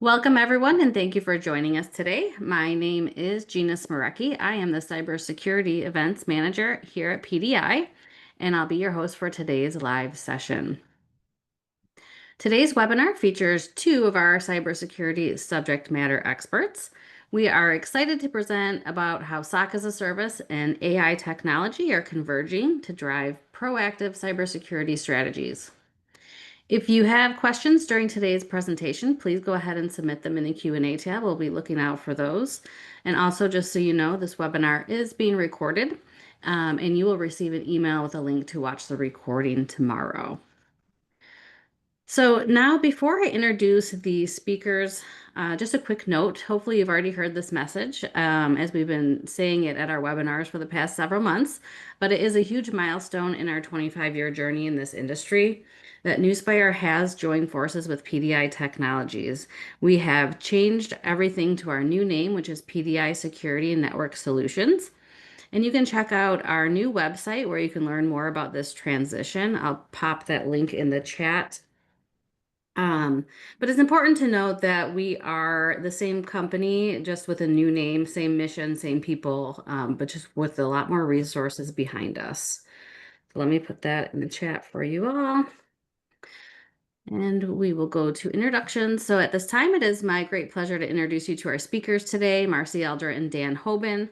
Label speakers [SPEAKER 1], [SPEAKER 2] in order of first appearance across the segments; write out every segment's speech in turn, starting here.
[SPEAKER 1] Welcome, everyone, and thank you for joining us today. My name is Gina Smarecki. I am the Cybersecurity Events Manager here at PDI, and I'll be your host for today's live session. Today's webinar features two of our cybersecurity subject matter experts. We are excited to present about how SOC as a service and AI technology are converging to drive proactive cybersecurity strategies. If you have questions during today's presentation, please go ahead and submit them in the Q&A tab. We'll be looking out for those. And also, just so you know, this webinar is being recorded, and you will receive an email with a link to watch the recording tomorrow. So now, before I introduce the speakers, just a quick note. Hopefully you've already heard this message, as we've been saying it at our webinars for the past several months, but it is a huge milestone in our 25-year journey in this industry that Newspire has joined forces with PDI Technologies. We have changed everything to our new name, which is PDI Security and Network Solutions. And you can check out our new website where you can learn more about this transition. I'll pop that link in the chat. But it's important to note that we are the same company, just with a new name, same mission, same people, but just with a lot more resources behind us. So let me put that in the chat for you all. And we will go to introductions. So at this time, it is my great pleasure to introduce you to our speakers today, Marcy Elder and Dan Hoban.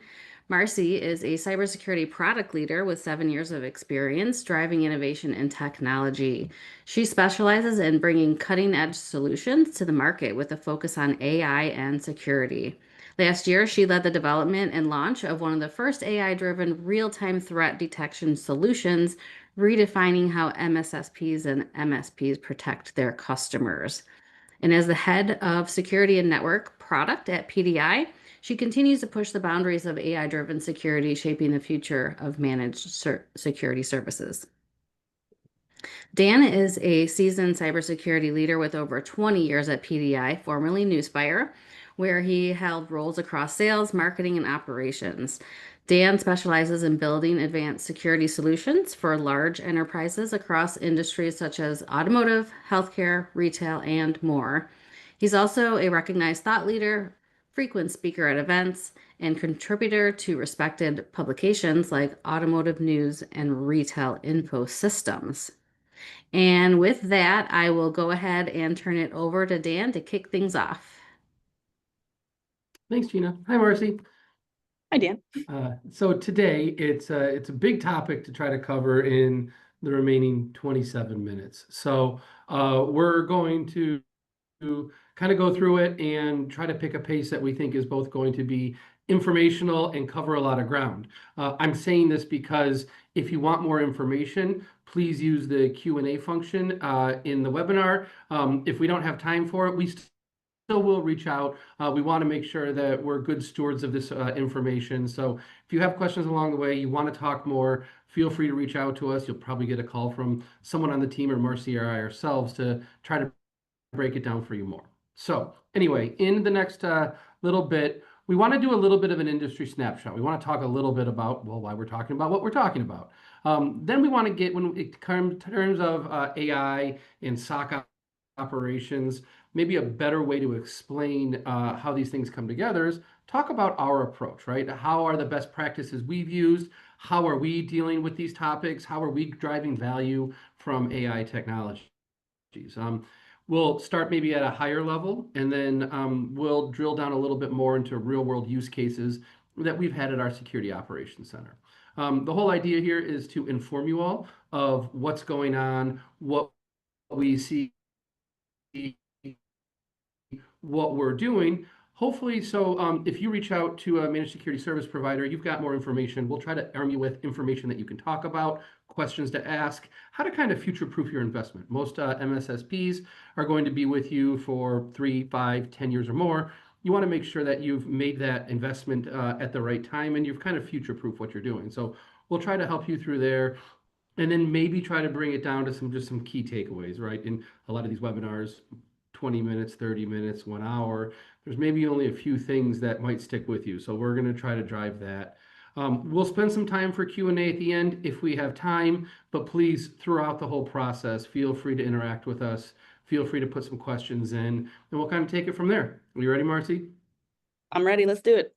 [SPEAKER 1] Marcy is a cybersecurity product leader with 7 years of experience driving innovation and technology. She specializes in bringing cutting-edge solutions to the market with a focus on AI and security. Last year, she led the development and launch of one of the first AI-driven real-time threat detection solutions, redefining how MSSPs and MSPs protect their customers. And as the head of security and network product at PDI, she continues to push the boundaries of AI-driven security, shaping the future of managed security services. Dan is a seasoned cybersecurity leader with over 20 years at PDI, formerly Newspire, where he held roles across sales, marketing, and operations. Dan specializes in building advanced security solutions for large enterprises across industries such as automotive, healthcare, retail, and more. He's also a recognized thought leader, frequent speaker at events, and contributor to respected publications like Automotive News and Retail Info Systems. And with that, I will go ahead and turn it over to Dan to kick things off.
[SPEAKER 2] Thanks, Gina. Hi, Marcy.
[SPEAKER 3] Hi, Dan.
[SPEAKER 2] So today it's a big topic to try to cover in the remaining 27 minutes. So we're going to kind of go through it and try to pick a pace that we think is both going to be informational and cover a lot of ground. I'm saying this because if you want more information, please use the Q&A function in the webinar. If we don't have time for it, we still will reach out. We want to make sure that we're good stewards of this information. So if you have questions along the way, you want to talk more, feel free to reach out to us. You'll probably get a call from someone on the team or Marcy or I ourselves to try to break it down for you more. So anyway, in the next little bit, we want to do a little bit of an industry snapshot. We want to talk a little bit about, well, why we're talking about what we're talking about. Then we want to get, when it comes in terms of AI and SOC operations, maybe a better way to explain how these things come together is talk about our approach, right? How are the best practices we've used? How are we dealing with these topics? How are we driving value from AI technologies? We'll start maybe at a higher level, and then we'll drill down a little bit more into real world use cases that we've had at our Security Operations Center. The whole idea here is to inform you all of what's going on, what we see, what we're doing. Hopefully, so if you reach out to a managed security service provider, you've got more information. We'll try to arm you with information that you can talk about, questions to ask, how to kind of future-proof your investment. Most MSSPs are going to be with you for 3, 5, 10 years or more. You want to make sure that you've made that investment at the right time and you've kind of future-proof what you're doing. So we'll try to help you through there, and then maybe try to bring it down to some key takeaways, right? In a lot of these webinars, 20 minutes, 30 minutes, 1 hour, there's maybe only a few things that might stick with you. So we're going to try to drive that. We'll spend some time for Q&A at the end if we have time, but please, throughout the whole process, feel free to interact with us. feel free to put some questions in, and we'll kind of take it from there. Are you ready, Marcy?
[SPEAKER 3] I'm ready. Let's do it.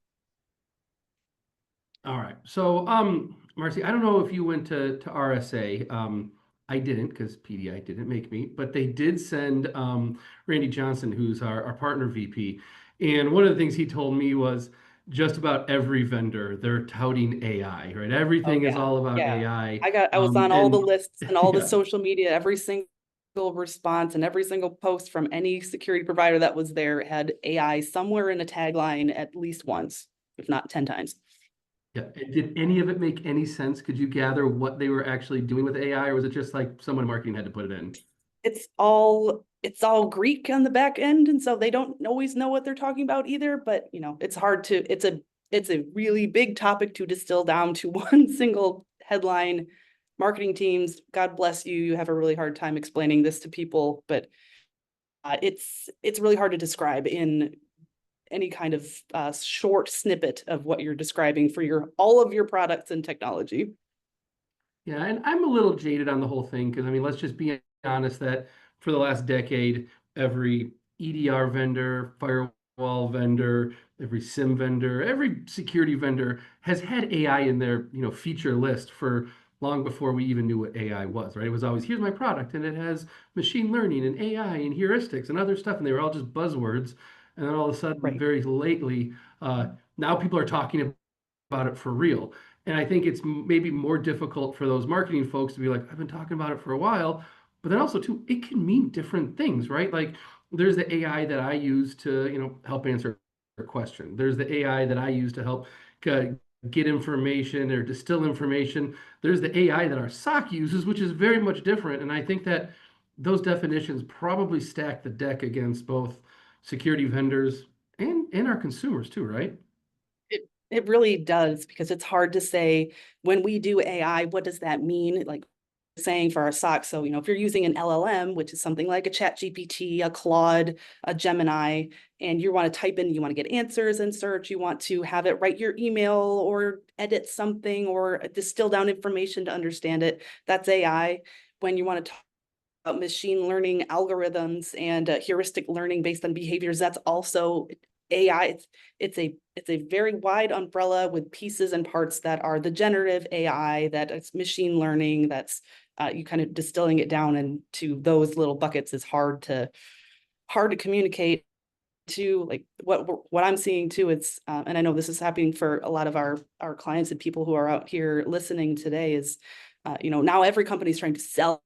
[SPEAKER 2] All right. So, Marcy, I don't know if you went to RSA. I didn't because PDI didn't make me, but they did send Randy Johnson, who's our partner VP. And one of the things he told me was just about every vendor, they're touting AI, right?
[SPEAKER 3] Oh
[SPEAKER 2] Everything is
[SPEAKER 3] yeah.
[SPEAKER 2] all about
[SPEAKER 3] Yeah.
[SPEAKER 2] AI.
[SPEAKER 3] I was on all the
[SPEAKER 2] And
[SPEAKER 3] lists and all the
[SPEAKER 2] yeah,
[SPEAKER 3] social media, every single response and every single post from any security provider that was there had AI somewhere in a tagline at least once, if not 10 times.
[SPEAKER 2] yeah. And did any of it make any sense? Could you gather what they were actually doing with AI, or was it just like someone in marketing had to put it in?
[SPEAKER 3] It's all Greek on the back end, and so they don't always know what they're talking about either, but it's hard to it's a really big topic to distill down to one single headline. Marketing teams, God bless you, you have a really hard time explaining this to people, but it's really hard to describe in any kind of short snippet of what you're describing for your all of your products and technology.
[SPEAKER 2] Yeah, and I'm a little jaded on the whole thing because I mean, let's just be honest that for the last decade, every EDR vendor, firewall vendor, every SIM vendor, every security vendor has had AI in their, feature list for long before we even knew what AI was, right? It was always, here's my product, and it has machine learning and AI and heuristics and other stuff, and they were all just buzzwords. And then all of a sudden,
[SPEAKER 3] Right.
[SPEAKER 2] very lately, now people are talking about it for real. And I think it's maybe more difficult for those marketing folks to be like, I've been talking about it for a while. But then also too, it can mean different things, right? Like there's the AI that I use to, help answer a question. There's the AI that I use to help uh, get information or distill information. There's the AI that our SOC uses, which is very much different. And I think that those definitions probably stack the deck against both security vendors and our consumers too, right?
[SPEAKER 3] It really does, because it's hard to say when we do AI, what does that mean? Like saying for our SOC. So, if you're using an LLM, which is something like a Chat GPT, a Claude, a Gemini, and you want to type in, you want to get answers in search, you want to have it write your email or edit something or distill down information to understand it, that's AI. When you want to talk about machine learning algorithms and heuristic learning based on behaviors, that's also AI. It's a very wide umbrella with pieces and parts that are the generative AI, that it's machine learning, that's you kind of distilling it down into those little buckets is hard to communicate to. Like what I'm seeing too, it's and I know this is happening for a lot of our clients and people who are out here listening today, is now every company is trying to sell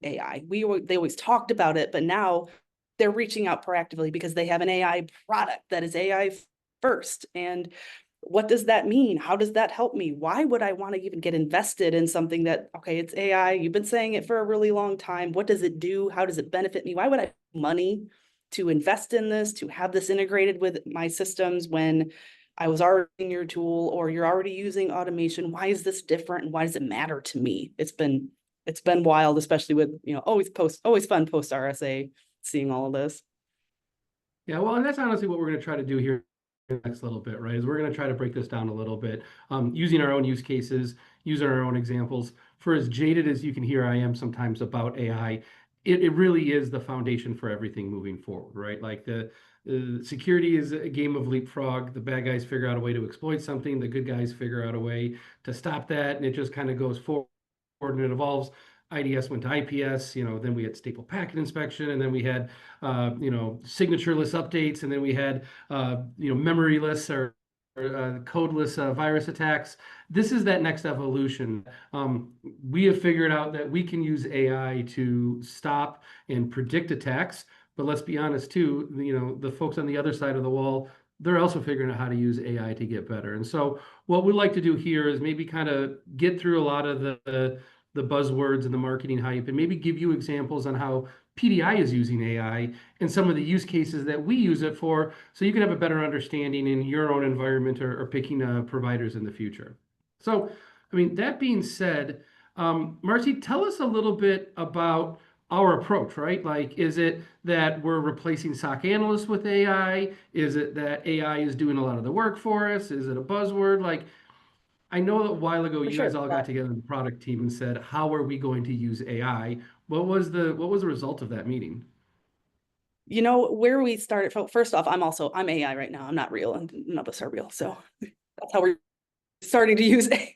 [SPEAKER 3] AI. They always talked about it, but now they're reaching out proactively because they have an AI product that is AI first. And what does that mean? How does that help me? Why would I want to even get invested in something that, okay, it's AI, you've been saying it for a really long time. What does it do? How does it benefit me? Why would I have money to invest in this, to have this integrated with my systems when I was already in your tool, or you're already using automation? Why is this different? And why does it matter to me? It's been wild, especially with, always fun post RSA, seeing all of this.
[SPEAKER 2] Yeah, well, and that's honestly what we're going to try to do here in the next little bit, right? Is we're going to try to break this down a little bit, using our own use cases, using our own examples. For as jaded as you can hear I am sometimes about AI, it really is the foundation for everything moving forward, right? Like the security is a game of leapfrog. The bad guys figure out a way to exploit something. The good guys figure out a way to stop that, and it just kind of goes forward and it evolves. IDS went to IPS, then we had staple packet inspection, and then we had, signatureless updates, and then we had, memoryless or codeless virus attacks. This is that next evolution. We have figured out that we can use AI to stop and predict attacks, but let's be honest too, the folks on the other side of the wall, they're also figuring out how to use AI to get better. And so what we'd like to do here is maybe kind of get through a lot of the buzzwords and the marketing hype, and maybe give you examples on how PDI is using AI and some of the use cases that we use it for, so you can have a better understanding in your own environment or picking providers in the future. So, I mean, that being said, Marcy, tell us a little bit about our approach, right? Like, is it that we're replacing SOC analysts with AI? Is it that AI is doing a lot of the work for us? Is it a buzzword? Like, I know a while ago
[SPEAKER 3] For
[SPEAKER 2] you guys
[SPEAKER 3] sure.
[SPEAKER 2] all got together in the product team and said, "How are we going to use AI?" What was the result of that meeting?
[SPEAKER 3] You know, where we started from, first off, I'm AI right now. I'm not real, and none of us are real. So that's how we're starting to use it.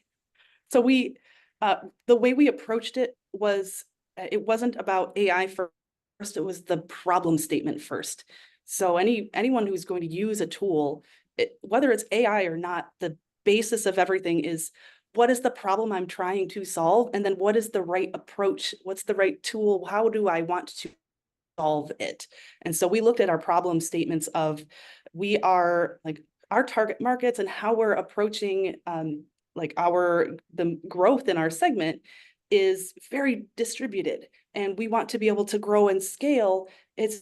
[SPEAKER 3] So the way we approached it was, it wasn't about AI first, it was the problem statement first. So anyone who's going to use a tool, whether it's AI or not, the basis of everything is, what is the problem I'm trying to solve? And then what is the right approach? What's the right tool? How do I want to solve it? And so we looked at our problem statements of, we are like our target markets and how we're approaching like the growth in our segment is very distributed, and we want to be able to grow and scale. It's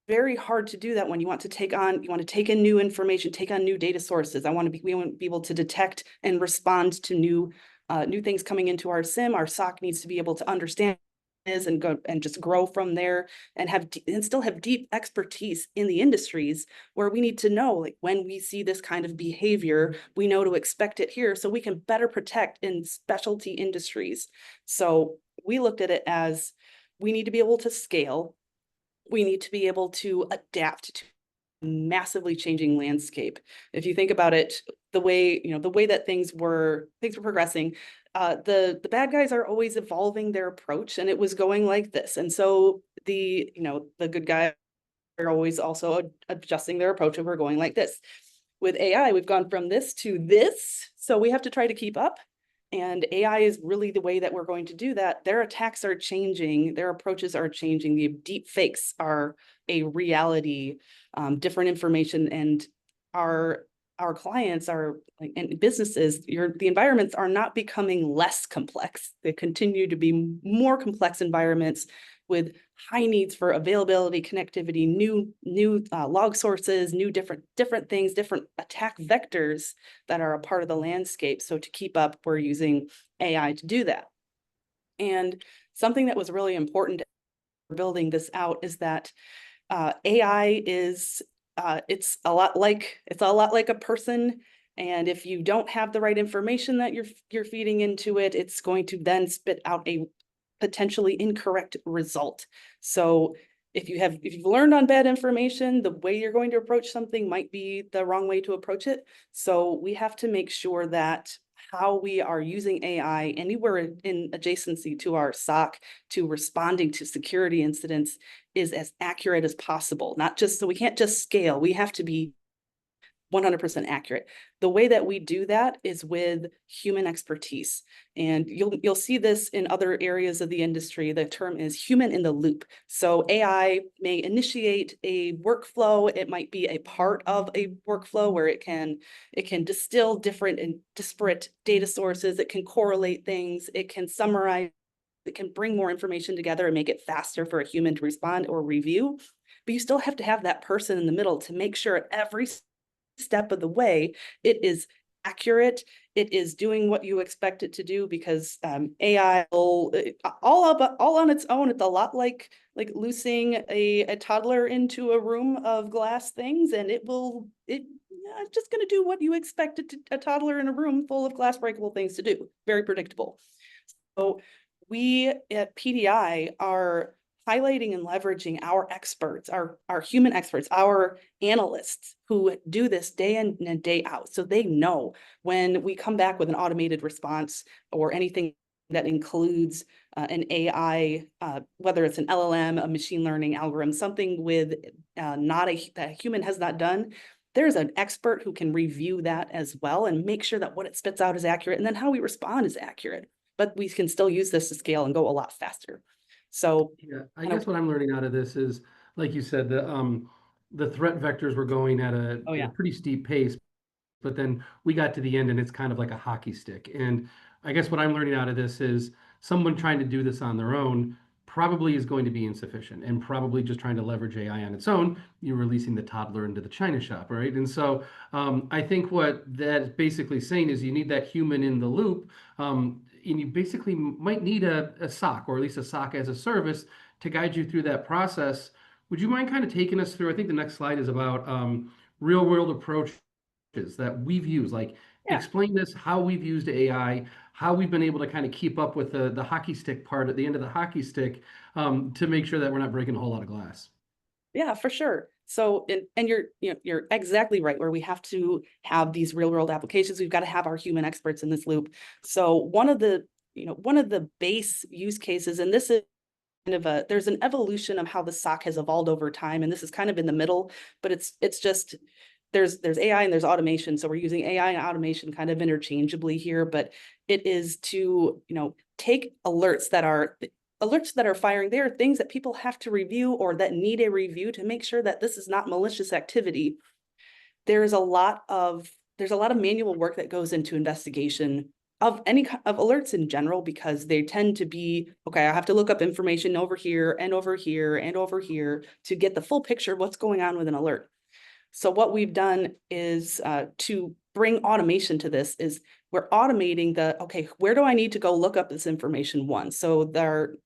[SPEAKER 3] very hard to do that when you want to take in new information, take on new data sources. We want to be able to detect and respond to new things coming into our SIM. Our SOC needs to be able to understand is and go and just grow from there, and still have deep expertise in the industries where we need to know, like, when we see this kind of behavior, we know to expect it here so we can better protect in specialty industries. So we looked at it as, we need to be able to scale. We need to be able to adapt to massively changing landscape. If you think about it, the way that things were progressing, the bad guys are always evolving their approach, and it was going like this. And so the good guys are always also adjusting their approach, and we're going like this. With AI, we've gone from this to this, so we have to try to keep up. And AI is really the way that we're going to do that. Their attacks are changing, their approaches are changing. The deep fakes are a reality, different information, and our clients are like, and businesses, the environments are not becoming less complex. They continue to be more complex environments with high needs for availability, connectivity, new log sources, new different things, different attack vectors that are a part of the landscape. So to keep up, we're using AI to do that. And something that was really important for building this out is that AI is it's a lot like a person. And if you don't have the right information that you're feeding into it, it's going to then spit out a potentially incorrect result. So if you've learned on bad information, the way you're going to approach something might be the wrong way to approach it. So we have to make sure that how we are using AI anywhere in adjacency to our SOC, to responding to security incidents, is as accurate as possible. So we can't just scale, we have to be 100% accurate. The way that we do that is with human expertise. And you'll see this in other areas of the industry. The term is human in the loop. So AI may initiate a workflow. It might be a part of a workflow where it can distill different and disparate data sources. It can correlate things. It can summarize. It can bring more information together and make it faster for a human to respond or review. But you still have to have that person in the middle to make sure at every step of the way it is accurate, it is doing what you expect it to do, because AI will, all on its own. It's a lot like loosing a toddler into a room of glass things, and it's just going to do what you expect a toddler in a room full of glass breakable things to do. Very predictable. So we at PDI are highlighting and leveraging our experts, our human experts, our analysts who do this day in and day out. So they know when we come back with an automated response or anything that includes an AI, whether it's an LLM, a machine learning algorithm, something with that a human has not done, there's an expert who can review that as well and make sure that what it spits out is accurate, and then how we respond is accurate. But we can still use this to scale and go a lot faster. So
[SPEAKER 2] yeah, I guess what I'm learning out of this is, like you said, the threat vectors were going at
[SPEAKER 3] oh
[SPEAKER 2] a
[SPEAKER 3] yeah,
[SPEAKER 2] pretty steep pace, but then we got to the end and it's kind of like a hockey stick. And I guess what I'm learning out of this is someone trying to do this on their own probably is going to be insufficient, and probably just trying to leverage AI on its own, you're releasing the toddler into the china shop, right? And so I think what that's basically saying is you need that human in the loop, and you basically might need a SOC, or at least a SOC as a service, to guide you through that process. Would you mind kind of taking us through? I think the next slide is about real world approach that we've used, like
[SPEAKER 3] yeah.
[SPEAKER 2] explain this, how we've used AI, how we've been able to kind of keep up with the hockey stick part at the end of the hockey stick, to make sure that we're not breaking a whole lot of glass.
[SPEAKER 3] Yeah, for sure. So, and you're exactly right, where we have to have these real world applications. We've got to have our human experts in this loop. So one of the base use cases, and this is kind of there's an evolution of how the SOC has evolved over time, and this is kind of in the middle, but it's just there's AI and there's automation. So we're using AI and automation kind of interchangeably here, but it is to, take alerts that are firing. There are things that people have to review or that need a review to make sure that this is not malicious activity. There's a lot of manual work that goes into investigation of of alerts in general, because they tend to be, okay, I have to look up information over here and over here and over here to get the full picture of what's going on with an alert. So what we've done is to bring automation to this is we're automating okay, where do I need to go look up this information once? So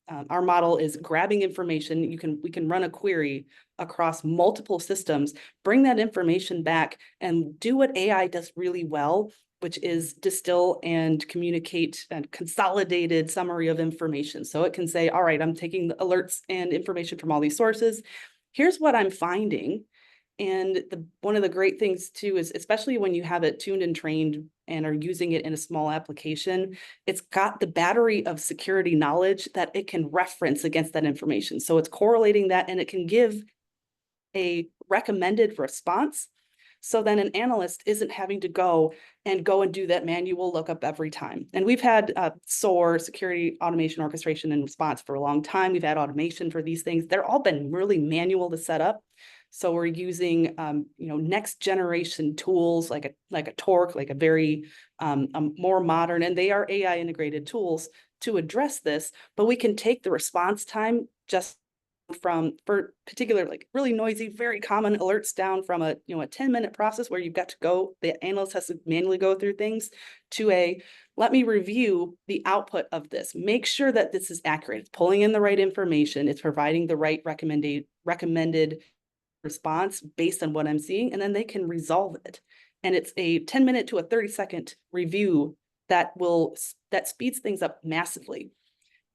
[SPEAKER 3] our model is grabbing information. We can run a query across multiple systems, bring that information back and do what AI does really well, which is distill and communicate a consolidated summary of information. So it can say, all right, I'm taking the alerts and information from all these sources. Here's what I'm finding. And one of the great things too is, especially when you have it tuned and trained and are using it in a small application, it's got the battery of security knowledge that it can reference against that information. So it's correlating that, and it can give a recommended response. So then an analyst isn't having to go and do that manual lookup every time. And we've had SOAR, security automation orchestration and response, for a long time. We've had automation for these things. They're all been really manual to set up. So we're using, next generation tools like a Torque, like a very more modern, and they are AI integrated tools to address this. But we can take the response time just for particular, like really noisy, very common alerts, down from a 10-minute process where you've got to go, the analyst has to manually go through things, to let me review the output of this, make sure that this is accurate, it's pulling in the right information, it's providing the right recommended response based on what I'm seeing, and then they can resolve it. And it's a 10-minute to a 30-second review that speeds things up massively.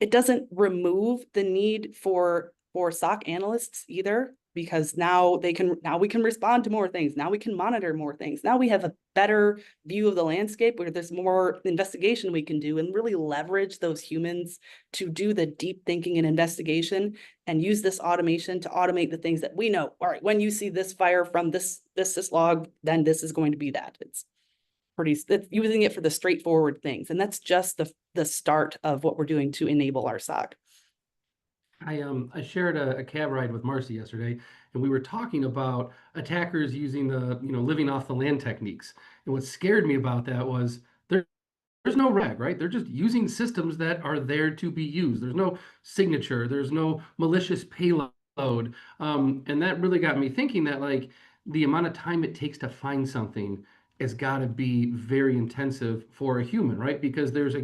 [SPEAKER 3] It doesn't remove the need for SOC analysts either, because now we can respond to more things. Now we can monitor more things. Now we have a better view of the landscape where there's more investigation we can do, and really leverage those humans to do the deep thinking and investigation, and use this automation to automate the things that we know. All right, when you see this fire from this log, then this is going to be that. It's using it for the straightforward things. And that's just the start of what we're doing to enable our SOC.
[SPEAKER 2] I shared a cab ride with Marcy yesterday, and we were talking about attackers using the living off the land techniques. And what scared me about that was there's no rag, right? They're just using systems that are there to be used. There's no signature, there's no malicious payload. And that really got me thinking that, like, the amount of time it takes to find something has got to be very intensive for a human, right? Because there's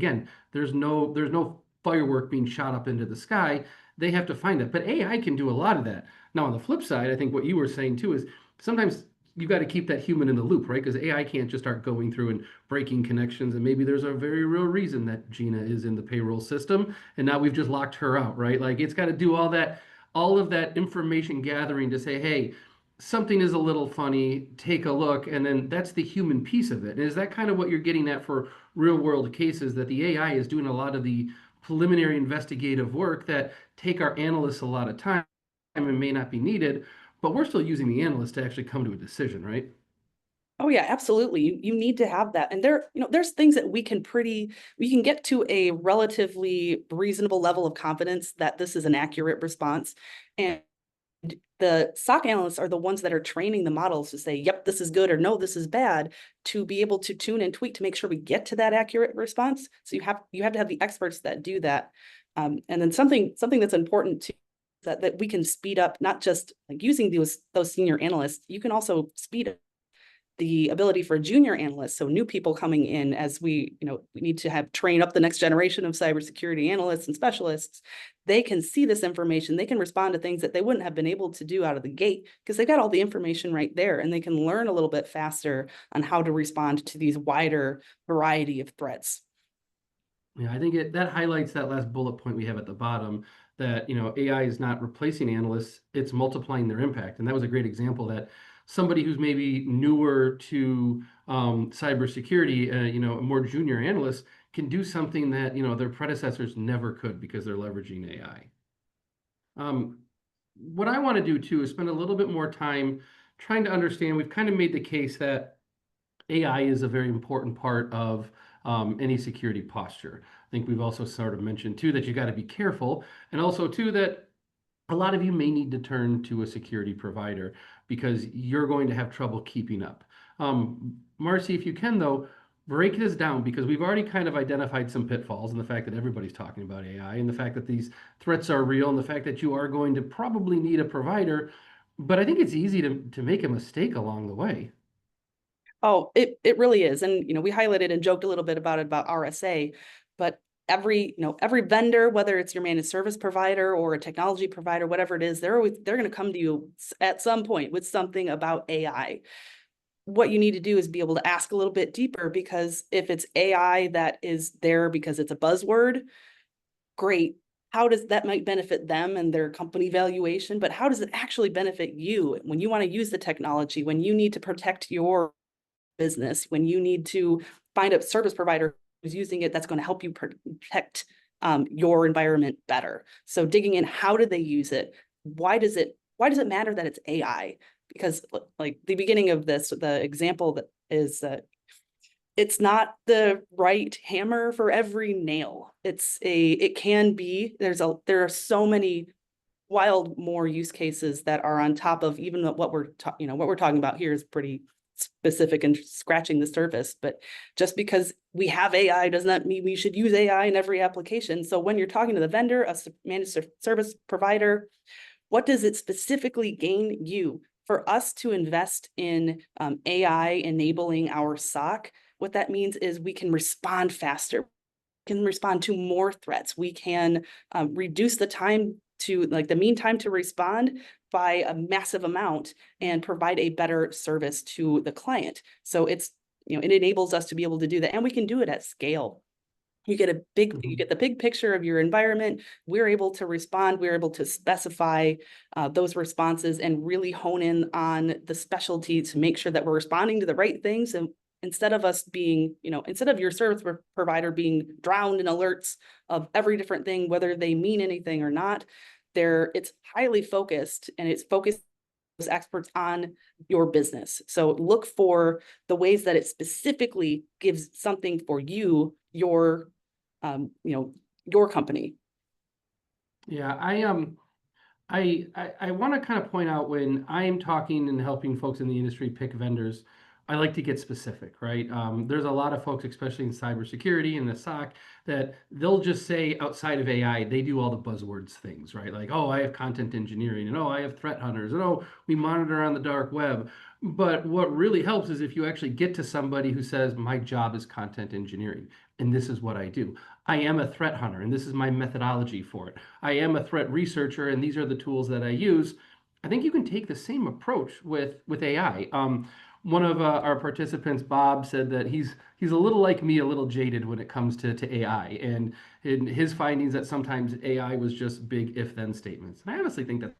[SPEAKER 2] no firework being shot up into the sky. They have to find it. But AI can do a lot of that. Now, on the flip side, I think what you were saying too is sometimes you got to keep that human in the loop, right? Because AI can't just start going through and breaking connections. And maybe there's a very real reason that Gina is in the payroll system, and now we've just locked her out, right? Like, it's got to do all of that information gathering to say, hey, something is a little funny, take a look. And then that's the human piece of it. And is that kind of what you're getting at for real world cases, that the AI is doing a lot of the preliminary investigative work that take our analysts a lot of time and may not be needed, but we're still using the analyst to actually come to a decision, right?
[SPEAKER 3] Oh yeah, absolutely. You need to have that. And there's things that we can get to a relatively reasonable level of confidence that this is an accurate response. And the SOC analysts are the ones that are training the models to say, yep, this is good, or no, this is bad, to be able to tune and tweak to make sure we get to that accurate response. So you have to have the experts that do that. And then something that's important too, that we can speed up, not just like using those senior analysts, you can also speed up the ability for junior analysts, so new people coming in, as we need to have train up the next generation of cybersecurity analysts and specialists. They can see this information, they can respond to things that they wouldn't have been able to do out of the gate, because they've got all the information right there, and they can learn a little bit faster on how to respond to these wider variety of threats.
[SPEAKER 2] Yeah, I think that highlights that last bullet point we have at the bottom, that, AI is not replacing analysts, it's multiplying their impact. And that was a great example that somebody who's maybe newer to cybersecurity, a more junior analyst can do something that, their predecessors never could because they're leveraging AI. What I want to do too is spend a little bit more time trying to understand. We've kind of made the case that AI is a very important part of any security posture. I think we've also sort of mentioned too that you got to be careful, and also too that a lot of you may need to turn to a security provider because you're going to have trouble keeping up. Marcy, if you can though, break this down because we've already kind of identified some pitfalls and the fact that everybody's talking about AI and the fact that these threats are real and the fact that you are going to probably need a provider. But I think it's easy to make a mistake along the way.
[SPEAKER 3] Oh, it really is. And, we highlighted and joked a little bit about RSA, but every vendor, whether it's your managed service provider or a technology provider, whatever it is, they're going to come to you at some point with something about AI. What you need to do is be able to ask a little bit deeper, because if it's AI that is there because it's a buzzword, great. How does that might benefit them and their company valuation, but how does it actually benefit you when you want to use the technology, when you need to protect your business, when you need to find a service provider who's using it that's going to help you protect your environment better? So digging in, how do they use it? Why does it matter that it's AI? Because like the beginning of this, the example that is that it's not the right hammer for every nail. It can be, there are so many wild more use cases that are on top of even what we're talking about here is pretty specific and scratching the surface. But just because we have AI does not mean we should use AI in every application. So when you're talking to the vendor, a managed service provider, what does it specifically gain you? For us to invest in AI enabling our SOC, what that means is we can respond faster, can respond to more threats. We can reduce the time to the mean time to respond by a massive amount and provide a better service to the client. So it enables us to be able to do that, and we can do it at scale. You get the big picture of your environment. We're able to respond. We're able to specify those responses and really hone in on the specialty to make sure that we're responding to the right things. And instead of your service provider being drowned in alerts of every different thing, whether they mean anything or not, it's highly focused, and it's focused as experts on your business. So look for the ways that it specifically gives something for you, your company.
[SPEAKER 2] Yeah, I want to kind of point out when I'm talking and helping folks in the industry pick vendors, I like to get specific, right? There's a lot of folks, especially in cybersecurity and the SOC, that they'll just say outside of AI, they do all the buzzwords things, right? Like, oh, I have content engineering, and oh, I have threat hunters, and oh, we monitor on the dark web. But what really helps is if you actually get to somebody who says, my job is content engineering, and this is what I do. I am a threat hunter, and this is my methodology for it. I am a threat researcher, and these are the tools that I use. I think you can take the same approach with AI. One of our participants, Bob, said that he's a little like me, a little jaded when it comes to AI, and in his findings that sometimes AI was just big if-then statements. And I honestly think that's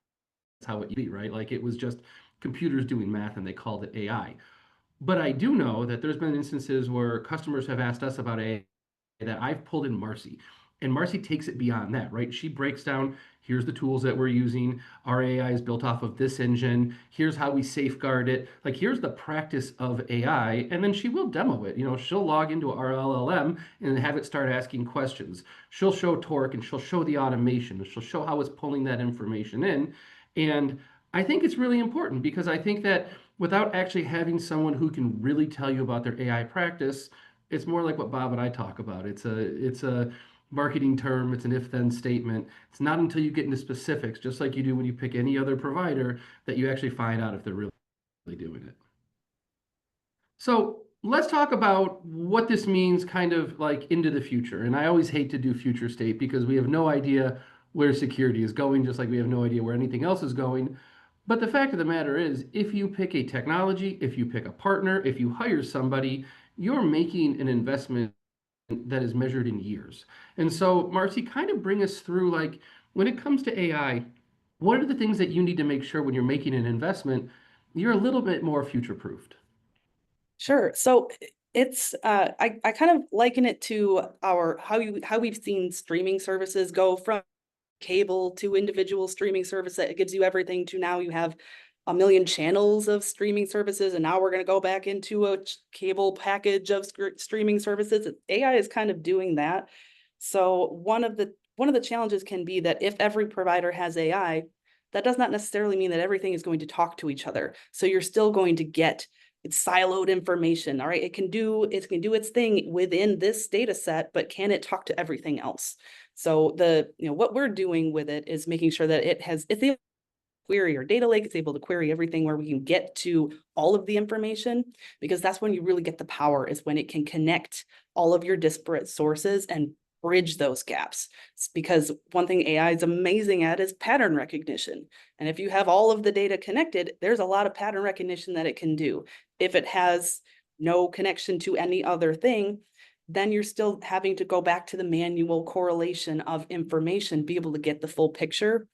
[SPEAKER 2] how it used to be, right? Like it was just computers doing math, and they called it AI. But I do know that there's been instances where customers have asked us about AI that I've pulled in Marcy. And Marcy takes it beyond that, right? She breaks down, here's the tools that we're using. Our AI is built off of this engine. Here's how we safeguard it. Like, here's the practice of AI. And then she will demo it. She'll log into our LLM and have it start asking questions. She'll show torque, and she'll show the automation. She'll show how it's pulling that information in. And I think it's really important because I think that without actually having someone who can really tell you about their AI practice, it's more like what Bob and I talk about. It's a marketing term. It's an if-then statement. It's not until you get into specifics, just like you do when you pick any other provider, that you actually find out if they're really doing it. So let's talk about what this means kind of like into the future. And I always hate to do future state because we have no idea where security is going, just like we have no idea where anything else is going. But the fact of the matter is, if you pick a technology, if you pick a partner, if you hire somebody, you're making an investment that is measured in years. And so, Marcy, kind of bring us through like, when it comes to AI, what are the things that you need to make sure when you're making an investment, you're a little bit more future-proofed?
[SPEAKER 3] Sure. So it's I kind of liken it to our how we've seen streaming services go from cable to individual streaming service that gives you everything to now you have a million channels of streaming services, and now we're going to go back into a cable package of streaming services. AI is kind of doing that. So one of the challenges can be that if every provider has AI, that does not necessarily mean that everything is going to talk to each other. So you're still going to get it's siloed information. All right. It can do its thing within this data set, but can it talk to everything else? So what we're doing with it is making sure that it's able to query our data lake, it's able to query everything where we can get to all of the information, because that's when you really get the power, is when it can connect all of your disparate sources and bridge those gaps. It's because one thing AI is amazing at is pattern recognition. And if you have all of the data connected, there's a lot of pattern recognition that it can do. If it has no connection to any other thing, then you're still having to go back to the manual correlation of information, be able to get the full picture.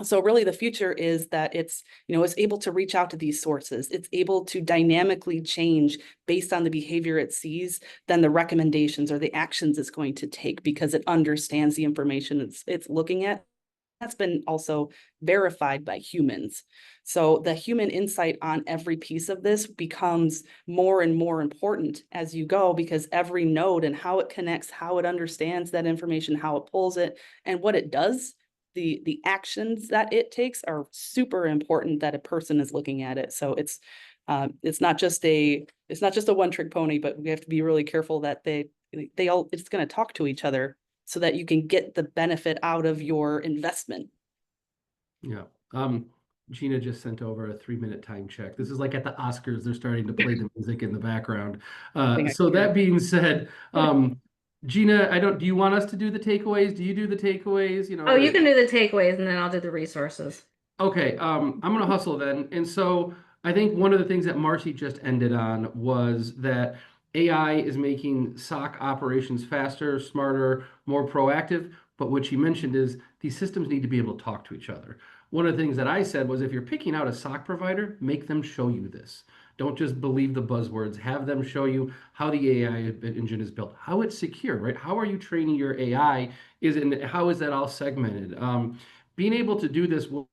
[SPEAKER 3] So really the future is that it's able to reach out to these sources. It's able to dynamically change based on the behavior it sees, then the recommendations or the actions it's going to take, because it understands the information it's looking at. That's been also verified by humans. So the human insight on every piece of this becomes more and more important as you go, because every node and how it connects, how it understands that information, how it pulls it, and what it does, the actions that it takes are super important that a person is looking at it. So it's not just a one trick pony, but we have to be really careful that they all it's going to talk to each other so that you can get the benefit out of your investment.
[SPEAKER 2] Yeah. Gina just sent over a 3-minute time check. This is like at the Oscars, they're starting to play the music in the background. So that being said, Gina, do you want us to do the takeaways? Do you do the takeaways?
[SPEAKER 1] Oh, you can do the takeaways and then I'll do the resources.
[SPEAKER 2] Okay, I'm gonna hustle then. And so I think one of the things that Marcy just ended on was that AI is making SOC operations faster, smarter, more proactive. But what she mentioned is these systems need to be able to talk to each other. One of the things that I said was if you're picking out a SOC provider, make them show you this. Don't just believe the buzzwords. Have them show you how the AI engine is built, how it's secure, right? How are you training your AI? How is that all segmented? Being able to do this will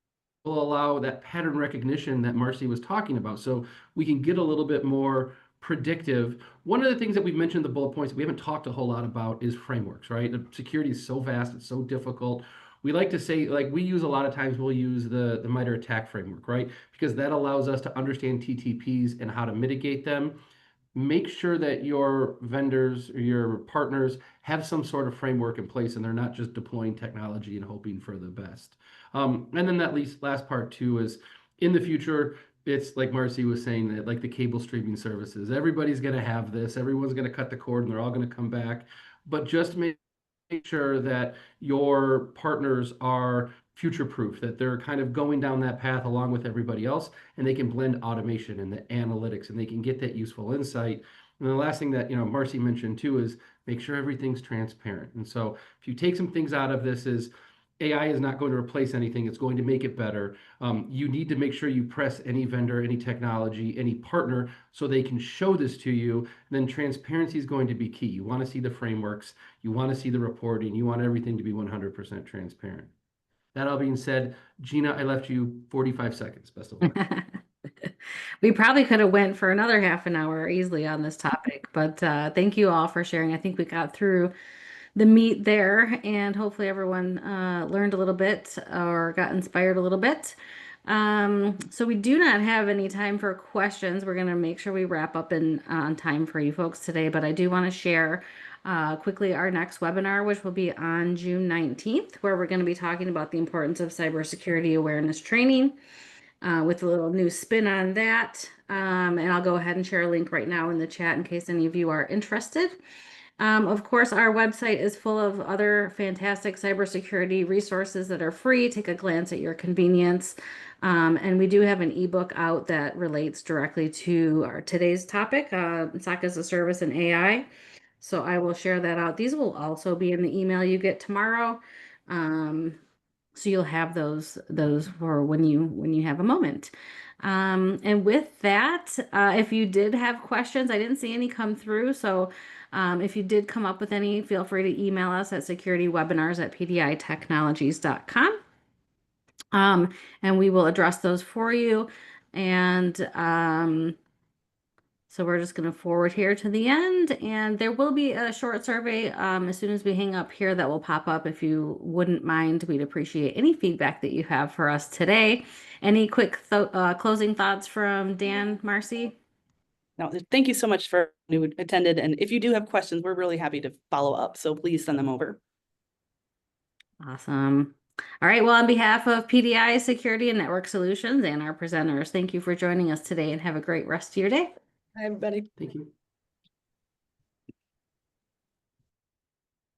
[SPEAKER 2] allow that pattern recognition that Marcy was talking about. So we can get a little bit more predictive. One of the things that we've mentioned in the bullet points that we haven't talked a whole lot about is frameworks, right? The security is so vast, it's so difficult. We like to say, like we use a lot of times, we'll use the MITRE ATT&CK framework, right? Because that allows us to understand TTPs and how to mitigate them. Make sure that your vendors or your partners have some sort of framework in place and they're not just deploying technology and hoping for the best. And then that last part too is in the future, it's like Marcy was saying that like the cable streaming services, everybody's going to have this, everyone's going to cut the cord and they're all going to come back. But just make sure that your partners are future proof, that they're kind of going down that path along with everybody else, and they can blend automation and the analytics and they can get that useful insight. And the last thing that Marcy mentioned too is make sure everything's transparent. And so if you take some things out of this is AI is not going to replace anything, it's going to make it better. You need to make sure you press any vendor, any technology, any partner so they can show this to you. And then transparency is going to be key. You want to see the frameworks, you want to see the reporting, you want everything to be 100% transparent. That all being said, Gina, I left you 45 seconds. Best of luck.
[SPEAKER 1] We probably could have went for another half an hour easily on this topic, but thank you all for sharing. I think we got through the meat there, and hopefully everyone learned a little bit or got inspired a little bit. So we do not have any time for questions. We're going to make sure we wrap up on time for you folks today, but I do want to share quickly our next webinar, which will be on June 19th, where we're going to be talking about the importance of cybersecurity awareness training with a little new spin on that. And I'll go ahead and share a link right now in the chat in case any of you are interested. Of course, our website is full of other fantastic cybersecurity resources that are free. Take a glance at your convenience. And we do have an ebook out that relates directly to our today's topic, SOC as a service and AI. So I will share that out. These will also be in the email you get tomorrow. So you'll have those for when you have a moment. And with that, if you did have questions, I didn't see any come through. So if you did come up with any, feel free to email us at securitywebinars@pditechnologies.com. And we will address those for you. And so we're just going to forward here to the end, and there will be a short survey as soon as we hang up here that will pop up. If you wouldn't mind, we'd appreciate any feedback that you have for us today. Any quick closing thoughts from Dan, Marcy?
[SPEAKER 3] Now, thank you so much for who attended. And if you do have questions, we're really happy to follow up. So please send them over.
[SPEAKER 1] Awesome. All right. Well, on behalf of PDI Security and Network Solutions and our presenters, thank you for joining us today and have a great rest of your day.
[SPEAKER 3] Hi, everybody.
[SPEAKER 2] Thank you.